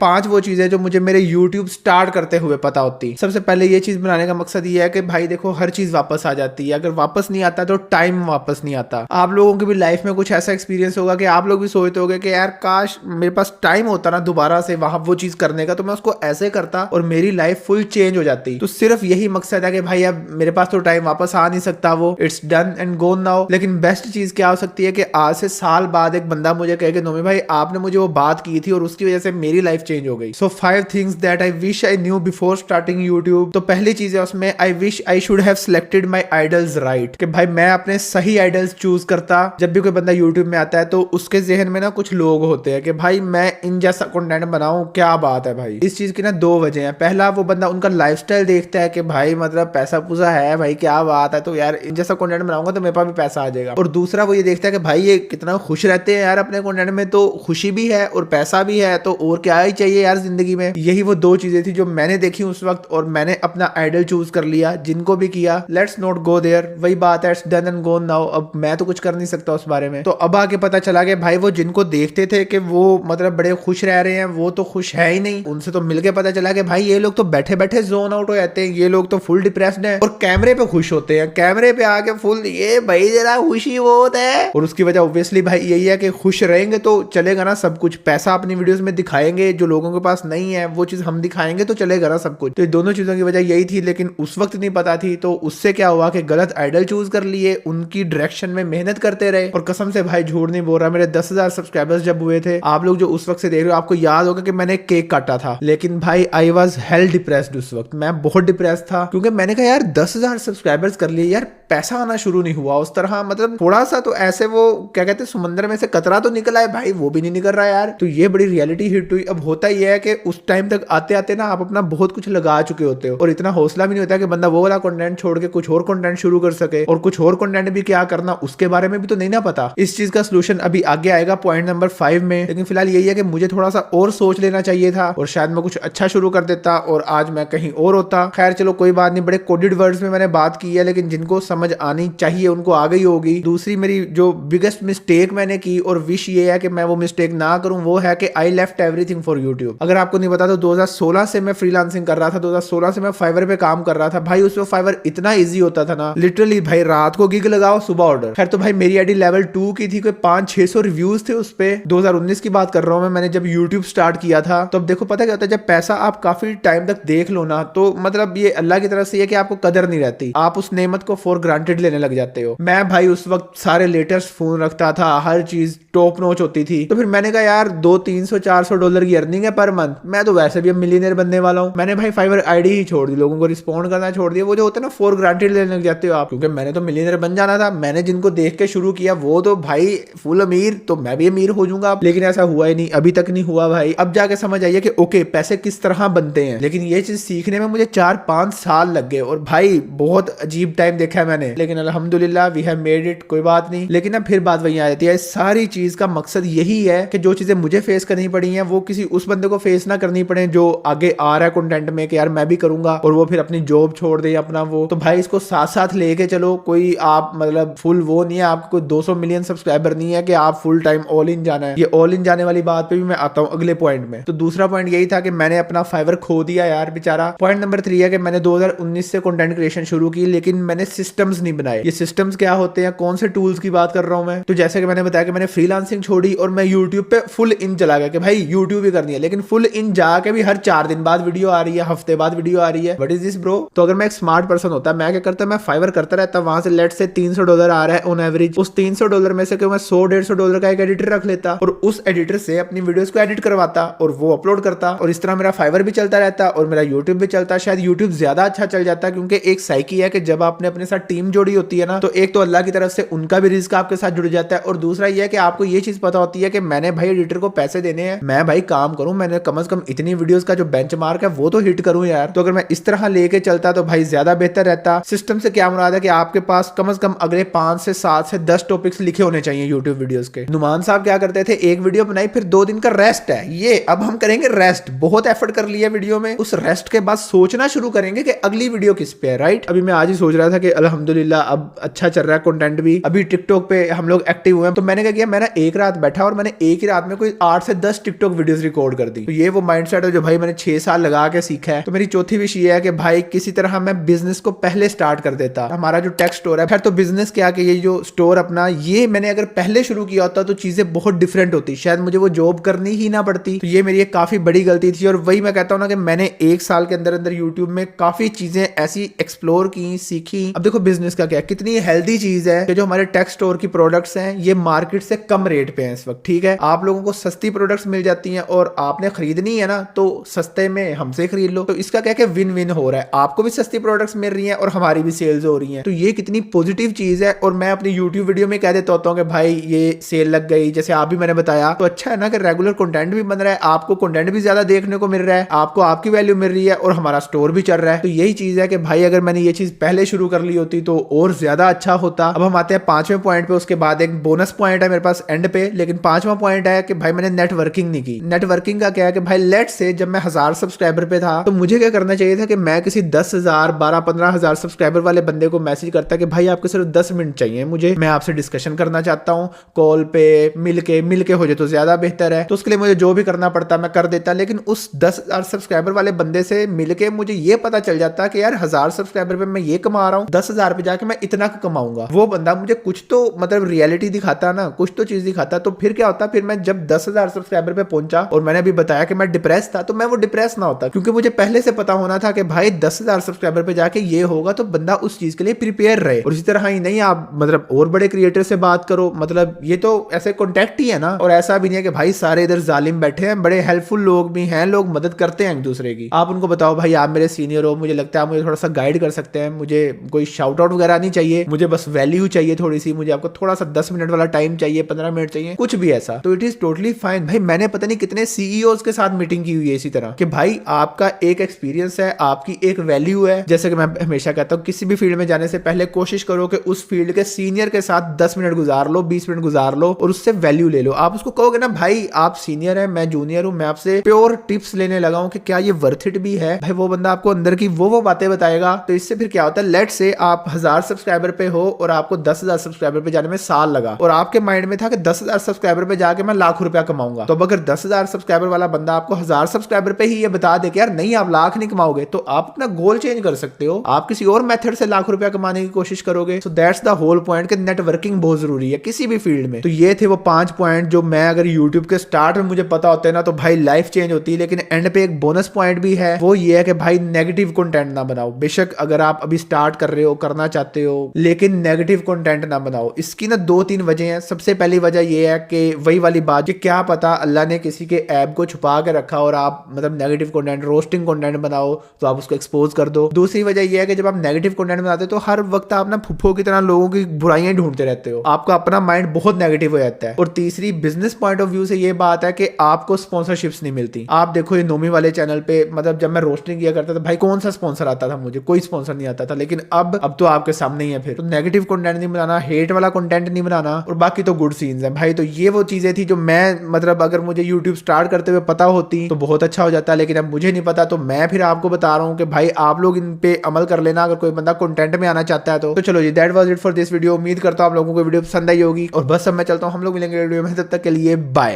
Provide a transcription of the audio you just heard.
5 वो चीजें जो मुझे मेरे YouTube स्टार्ट करते हुए पता होती। सबसे पहले ये चीज बनाने का मकसद ये है कि भाई देखो हर चीज वापस आ जाती है, अगर वापस नहीं आता तो टाइम वापस नहीं आता। आप लोगों की भी लाइफ में कुछ ऐसा एक्सपीरियंस होगा कि आप लोग भी सोचते होगे कि यार काश मेरे पास टाइम होता ना दोबारा से वहां वो चीज करने का, तो मैं उसको ऐसे करता और मेरी लाइफ फुल चेंज हो जाती। तो सिर्फ यही मकसद है कि भाई अब मेरे पास तो टाइम वापस आ नहीं सकता, वो it's done and gone now. लेकिन बेस्ट चीज क्या हो सकती है कि आज से साल बाद एक बंदा मुझे कहे कि नोमी भाई आपने मुझे वो बात की थी और उसकी वजह से मेरी लाइफ चेंज हो गई। सो 5 things that I wish I knew before starting YouTube. तो पहली चीज है उसमें, I wish I should have selected my idols right, कि भाई मैं अपने सही आइडल्स चूज करता। जब भी कोई बंदा यूट्यूब में आता है तो उसके जहन में ना कुछ लोग होते हैं कि भाई मैं इन जैसा कंटेंट बनाऊं, क्या बात है भाई। इस चीज की ना 2 वजह हैं। पहला, वो बंदा उनका लाइफस्टाइल देखता है कि भाई मतलब पैसा पूसा है भाई, क्या बात है, तो यार इन जैसा कंटेंट बनाऊंगा तो मेरे पास भी पैसा आ जाएगा। और दूसरा वो ये देखता है कि भाई ये कितना खुश रहते हैं यार अपने कंटेंट में, तो खुशी भी है और पैसा भी है, तो और क्या ही चाहिए यार जिंदगी में। यही वो 2 चीजें थी जो मैंने देखी उस वक्त और मैंने अपना आइडल चूज कर लिया। जिनको भी किया लेट्स नॉट गो देयर, वही बात है, it's done and gone now. अब मैं तो कुछ कर नहीं सकता उस बारे में। तो अब आगे पता चला कि भाई वो जिनको देखते थे कि वो मतलब बड़े खुश रह रहे हैं, वो तो खुश है ही नहीं। उनसे तो मिलके पता चला कि भाई ये लोग तो बैठे बैठे जोन आउट हो जाते हैं, ये लोग तो फुल डिप्रेस्ड हैं और कैमरे पे खुश होते हैं। कैमरे पे आके फुल ये भाई जरा खुशी बहुत है। और उसकी वजह ऑब्वियसली भाई यही है कि खुश रहेंगे तो चलेगा ना सब कुछ। पैसा अपनी वीडियोस में दिखाएंगे, जो लोगों के पास नहीं है वो चीज हम दिखाएंगे तो चलेगा ना सब कुछ। तो दोनों चीजों की वजह यही थी, लेकिन उस वक्त नहीं पता थी। तो उससे क्या हुआ कि गलत आइडल चूज कर लिए, उनकी डायरेक्शन में मेहनत करते रहे। और कसम से भाई झूठ नहीं बोल रहा, मेरे 10,000 सब्सक्राइबर्स जब हुए थे, आप लोग जो उस वक्त से देख रहे हो आपको याद होगा कि मैंने केक काटा था। लेकिन भाई आई वॉज हेल डिप्रेस्ड उस वक्त, मैं बहुत डिप्रेस था, क्योंकि मैंने कहा यार 10,000 सब्सक्राइबर्स कर लिए यार, पैसा आना शुरू नहीं हुआ उस तरह। मतलब थोड़ा सा तो ऐसे वो क्या कहते हैं समंदर में से कतरा तो निकल आए भाई, वो भी नहीं निकल रहा यार। तो ये बड़ी रियलिटी हिट हुई। अब होता ही है कि उस टाइम तक आते आते ना आप अपना बहुत कुछ लगा चुके होते हो और इतना हौसला भी नहीं होता कि बंदा वो वाला कंटेंट छोड़ के कुछ और कंटेंट शुरू कर सके। और कुछ और कंटेंट भी क्या करना उसके बारे में भी तो नहीं ना पता। इस चीज का सोल्यूशन अभी आगे आएगा पॉइंट नंबर 5 में। लेकिन फिलहाल यही है कि मुझे थोड़ा सा और सोच लेना चाहिए था और शायद मैं कुछ अच्छा शुरू कर देता और आज मैं कहीं और होता। खैर चलो कोई बात नहीं, बड़े कोडेड वर्ड्स में मैंने बात की है, लेकिन जिनको समझ आनी चाहिए उनको आ गई होगी। दूसरी मेरी जो बिगेस्ट मिस्टेक मैंने की और विश ये है कि मैं वो मिस्टेक ना करूं, वो है कि I left everything for YouTube. अगर आपको नहीं पता तो 2016 से मैं फ्रीलांसिंग कर रहा था, 2016 से मैं फाइवर पे काम कर रहा था। भाई उसमें फाइवर इतना इजी होता था ना, लिटरली भाई रात को गिग लगाओ सुबह ऑर्डर। खैर तो भाई मेरी आईडी लेवल 2 की थी, कोई 500-600 रिव्यूज थे उस पे। 2019 की बात कर रहा हूं मैं, मैंने जब यूट्यूब स्टार्ट किया था। तो अब देखो पता क्या होता है, जब पैसा आप काफी टाइम तक देख लो ना, तो मतलब ये अल्लाह की तरफ से है कि आपको कदर नहीं रहती, आप उस नेमत को फॉर ग्रांटेड लेने लग जाते हो। मैं भाई उस वक्त सारे लेटेस्ट फोन रखता था, हर चीज टॉप नॉच होती थी। तो फिर मैंने कहा यार $200-300-400 की अर्निंग है पर मंथ, मैं तो वैसे भी अब मिलियनेयर बनने वाला हूं। मैंने भाई फाइवर आईडी ही छोड़ दी, लोगों को रिस्पॉन्ड करना छोड़ दिया। वो जो होता है ना फॉर ग्रांटेड लेने लग जाते हो आप, क्योंकि मैंने तो मिलियनेयर बन जाना था। मैंने जिनको देख के शुरू किया वो तो भाई फुल अमीर, तो मैं भी अमीर हो जाऊंगा। लेकिन ऐसा हुआ ही नहीं, अभी तक नहीं हुआ भाई। अब जाके समझ आइए कि ओके पैसे किस तरह बनते हैं, लेकिन ये चीज सीखने में मुझे 4-5 साल लग गए और भाई बहुत अजीब टाइम देखा है मैंने। लेकिन अल्हम्दुलिल्लाह वी हैव मेड इट, कोई बात नहीं। लेकिन ना फिर बात वही आ जाती है, सारी चीज का मकसद यही है कि जो चीजें मुझे फेस करनी पड़ी हैं वो किसी उस बंदे को फेस ना करनी पड़े जो आगे आ रहा है कंटेंट में कि यार मैं भी करूंगा, और वो फिर अपनी जॉब छोड़ दे अपना वो। तो भाई इसको साथ साथ लेके चलो। कोई आप मतलब फुल वो नहीं है, आपको 200 मिलियन सब्सक्राइबर नहीं है कि आप फुल टाइम ऑल इन जाना है। ये ऑल इन जाने वाली बात पे भी मैं आता हूँ अगले पॉइंट में। तो दूसरा पॉइंट यही था कि मैंने अपना फाइवर खो दिया यार बेचारा। पॉइंट नंबर 3 है कि मैंने 2019 से कंटेंट क्रिएशन शुरू की, लेकिन मैंने सिस्टम्स नहीं बनाए। ये सिस्टम्स क्या होते हैं, कौन से टूल्स की बात कर रहा हूं मैं? तो जैसे कि मैंने बताया कि मैंने फ्रीलांसिंग छोड़ी और मैं यूट्यूब पे फुल इन चला गया कि भाई यूट्यूब ही करनी है। लेकिन फुल इन जाके भी हर 4 दिन बाद वीडियो आ रही है, हफ्ते बाद वीडियो आ रही है। What is this bro? तो अगर मैं एक स्मार्ट पर्सन होता, मैं क्या करता, मैं फाइवर करता रहता, वहां से लेट से $300 आ रहा है ऑन एवरेज। उस $300 में से मैं $100-150 का एक एडिटर रख लेता और उस एडिटर से अपनी वीडियोस को एडिट करवाता और वो अपलोड करता, और इस तरह मेरा फाइवर भी चलता रहता और मेरा यूट्यूब भी चलता। शायद यूट्यूब ज्यादा अच्छा चल जाता, क्योंकि एक साइकी है कि जब आपने अपने साथ टीम जोड़ी होती है ना, तो एक तो अल्लाह की तरफ से उनका भी रिस्क आपके साथ जुड़ जाता है, और दूसरा ये है कि आपको ये चीज पता होती है कि मैंने भाई एडिटर को पैसे देने हैं, मैं भाई काम करूं, मैंने कम से कम इतनी वीडियोस का जो बेंचमार्क है वो तो हिट करूं यार। तो अगर मैं इस तरह लेके चलता तो भाई ज्यादा बेहतर रहता। सिस्टम से क्या मुराद है कि आपके पास कम से कम अगले 5 से 7 से 10 टॉपिक्स लिखे होने चाहिए यूट्यूब वीडियोस के। नुमान साहब क्या करते थे, एक वीडियो बनाई फिर 2 दिन का रेस्ट है, ये अब हम करेंगे रेस्ट, बहुत एफर्ट कर लिया वीडियो में, उस रेस्ट के बाद सोचना शुरू करेंगे कि अगली वीडियो किस पे है। राइट, अभी मैं आज ही सोच रहा था कि अल्हम्दुलिल्लाह अब अच्छा चल रहा है कंटेंट भी, अभी टिकटॉक पे हम लोग एक्टिव हुए हैं। तो मैंने क्या किया, मैंने एक रात बैठा और मैंने एक ही रात में कोई 8 से 10 टिकटॉक वीडियोस रिकॉर्ड अपलोड कर दी। तो ये वो माइंडसेट है जो भाई मैंने 6 साल लगा के सीखा है। तो मेरी चौथी विश ये है कि भाई किसी तरह मैं बिजनेस को पहले स्टार्ट कर देता। हमारा जो टेक स्टोर है, खैर तो बिजनेस क्या कि ये जो स्टोर अपना ये मैंने अगर पहले शुरू किया होता तो चीजें बहुत डिफरेंट होती, शायद मुझे वो जॉब करनी ही ना पड़ती। तो ये मेरी एक काफी बड़ी गलती थी। और वही मैं कहता हूँ ना कि मैंने 1 साल के अंदर अंदर यूट्यूब में काफी चीजें ऐसी एक्सप्लोर की, सीखी। अब देखो बिजनेस का क्या, कितनी हेल्दी चीज है कि जो हमारे टेक स्टोर की प्रोडक्ट्स हैं ये मार्केट से कम रेट पे हैं इस वक्त। ठीक है, आप लोगों को सस्ती प्रोडक्ट्स मिल जाती हैं और आपने खरीदनी है ना तो सस्ते में हमसे खरीद लो। तो इसका क्या क्या विन विन हो रहा है, आपको भी सस्ती प्रोडक्ट्स मिल रही हैं और हमारी भी सेल्स हो रही हैं। तो ये कितनी पॉजिटिव चीज है। और मैं अपनी यूट्यूब वीडियो में कह देता होता हूँ कि भाई ये सेल लग गई, जैसे आप भी मैंने बताया। तो अच्छा है ना कि रेगुलर कंटेंट भी बन रहा है, आपको कंटेंट भी ज्यादा देखने को मिल रहा है, आपको आपकी वैल्यू मिल रही है और हमारा स्टोर भी चल रहा है। तो यही चीज है कि भाई अगर मैंने ये चीज पहले शुरू कर ली होती तो और ज्यादा अच्छा होता। अब हम आते हैं 5वें पॉइंट पे। उसके बाद एक बोनस पॉइंट है मेरे पास एंड पे, लेकिन 5वां पॉइंट है कि भाई मैंने नेटवर्किंग नहीं की। नेटवर्किंग का क्या है कि भाई लेट से जब मैं 1000 सब्सक्राइबर पे था तो मुझे क्या करना चाहिए था कि मैं किसी 10,000 12-15,000 सब्सक्राइबर वाले बंदे को मैसेज करता कि भाई आपके सिर्फ 10 मिनट चाहिए मुझे, मैं आपसे डिस्कशन करना चाहता हूँ, कॉल पे मिलके हो जाए तो ज्यादा बेहतर है। तो उसके लिए मुझे जो भी करना पड़ता मैं कर देता। लेकिन उस 10,000 सब्सक्राइबर वाले बंदे से मिलके मुझे ये पता चल जाता कि यार 1000 सब्सक्राइबर पे मैं ये कमा रहा हूँ, 10,000 पे जाके मैं इतना कमाऊंगा। वो बंदा मुझे कुछ तो मतलब रियलिटी दिखाता ना, कुछ तो चीज दिखाता। तो फिर क्या होता, फिर मैं जब 10,000 सब्सक्राइबर पे पहुंचा और मैंने अभी बताया कि मैं डिप्रेस था, तो मैं वो डिप्रेस ना होता, क्योंकि मुझे पहले से पता होना था कि भाई 10,000 सब्सक्राइबर पे जाके ये होगा। तो बंदा उस चीज के लिए प्रिपेयर रहे। और इसी तरह ही नहीं, आप मतलब और बड़े क्रिएटर से बात करो, मतलब ये तो ऐसे कॉन्टेक्ट ही है ना। और ऐसा भी नहीं है कि भाई सारे इधर जालिम बैठे हैं, बड़े हेल्पफुल लोग भी हैं, लोग मदद करते हैं एक दूसरे की। आप उनको बताओ भाई आप मेरे सीनियर हो, मुझे लगता है आप मुझे थोड़ा सा गाइड कर सकते हैं, मुझे कोई शाउट आउट वगैरह नहीं चाहिए, मुझे बस वैल्यू चाहिए थोड़ी सी, मुझे आपको थोड़ा सा 10 मिनट वाला टाइम चाहिए, 15 मिनट चाहिए, कुछ भी ऐसा। तो इट इज टोटली फाइन। भाई मैंने पता नहीं कितने सीईओज के साथ मीटिंग की हुई है इसी तरह कि भाई आपका एक एक्सपीरियंस है, आपकी एक वैल्यू है। जैसे कि मैं हमेशा कहता हूँ किसी भी फील्ड में जाने से पहले कोशिश करो कि उस फील्ड के सीनियर के साथ 10 मिनट गुजार लो, 20 मिनट गुजार लो और उससे वैल्यू ले लो। आप उसको कहोगे ना भाई आप सीनियर है, मैं जूनियर हूं, मैं आपसे प्योर टिप्स लेने लगा हूं कि क्या ये वर्थ इट भी है, भाई वो बंदा आपको अंदर की वो बातें बताएगा। तो इससे फिर क्या होता है, लेट से आप 1000 सब्सक्राइबर पे हो और आपको 10,000 सब्सक्राइबर पे जाने में साल लगा और आपके माइंड में था कि 10,000 सब्सक्राइबर पे जाके मैं लाख रुपया कमाऊंगा। तो अगर 10,000 सब्सक्राइबर वाला बंदा आपको 1000 सब्सक्राइबर पे ही ये बता दे कि यार नहीं आप लाख नहीं कमाओगे, तो आप अपना गोल चेंज कर सकते हो, आप किसी और मेथड से लाख रुपया कमाने की कोशिश करोगे। So that's the whole point कि नेटवर्किंग बहुत जरूरी है किसी भी फील्ड में। तो ये थे वो 5 पॉइंट जो मैं अगर यूट्यूब के स्टार्ट में मुझे पता होते हैं ना तो भाई लाइफ चेंज होती है। लेकिन एंड पे एक बोनस पॉइंट भी है, वो ये है कि भाई नेगेटिव कंटेंट ना बनाओ। बेशक अगर आप अभी स्टार्ट कर रहे हो, करना चाहते हो, लेकिन नेगेटिव कंटेंट ना बनाओ। इसकी ना 2-3 वजह हैं। सबसे पहली वजह ये है कि वही वाली बात कि क्या पता अल्लाह ने किसी के ऐप को छुपा के रखा और आप मतलब नेगेटिव कंटेंट, रोस्टिंग कंटेंट बनाओ तो आप उसको एक्सपोज कर दो। दूसरी वजह ये है कि जब आप नेगेटिव कंटेंट बनाते हो तो हर वक्त आप ना फुफ्फो की तरह लोगों की बुराइयां ढूंढते रहते हो, आपका अपना माइंड बहुत नेगेटिव हो जाता है। और तीसरी बिजनेस पॉइंट ऑफ व्यू से ये बात है कि आपको स्पॉन्सरशिप्स नहीं मिलती। आप देखो ये नोमी वाले चैनल पे मतलब जब मैं रोस्टिंग किया करता था भाई कौन सा स्पॉन्सर आता था, मुझे कोई स्पॉन्सर नहीं आता था। लेकिन अब तो आपके सामने ही है। फिर तो नेगेटिव कंटेंट नहीं बनाना, हेट वाला कंटेंट नहीं बनाना और बाकी तो गुड सीन्स है भाई। तो ये वो चीजें थी जो मैं मतलब अगर मुझे यूट्यूब स्टार्ट करते हुए पता होती तो बहुत अच्छा हो जाता। लेकिन अब मुझे नहीं पता तो मैं फिर आपको बता रहा हूँ कि भाई आप लोग इन पे अमल कर लेना अगर कोई बंदा कंटेंट में आना चाहता है तो चलो जी, that was it for this video. उम्मीद करता हूँ आप लोगों को वीडियो पसंद आई होगी और बस अब मैं चलता हूँ, हम लोग मिलेंगे वीडियो में, तब तक के लिए बाय।